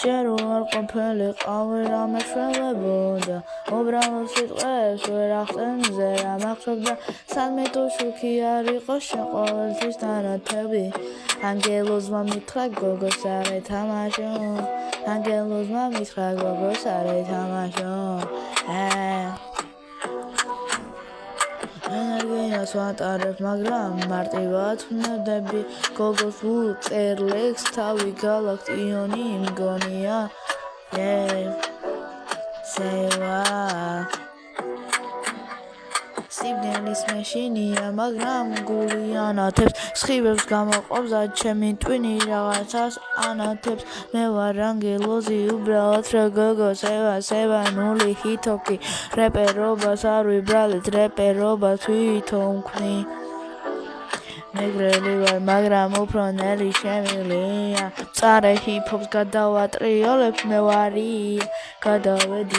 შენ რო არ ყოფილიყავ ვერ ამეშველებოდა უბრალოდ სიტყვებს ვერ ახსენზე რა მახსოვდა სადმე თუ შუქი არ იყო შენ ყოველთვის დანათები ანგელოზმა მითხრა გოგოს არ ეთამაშო ანგელოზმა მითხრა გოგოს არ ეთამაშო ენერგიას ვატარებ მაგრამ მარტივად ვნებდები გოგოს უწერ ლექს თავი გალაქტიონი მგონია სევა სიბნელის მეშინია მაგრამ გული ანათებს სხივებს გამოყოფს და ჩემი ტვინი რაღაცას ანათებს მე ვარ ანგელოზი უბრალოდ რა გოგოს სევა ნული ჰიტოკი რეპერობას არ ვიბრალეთ რეპერობას თვითონ ვქმნი მეგრელი ვარ მაგრამ უფრო ნელი შემილია მწარე ჰიპ-ჰოპს გადავატრიალებ მე ვარი გადავედი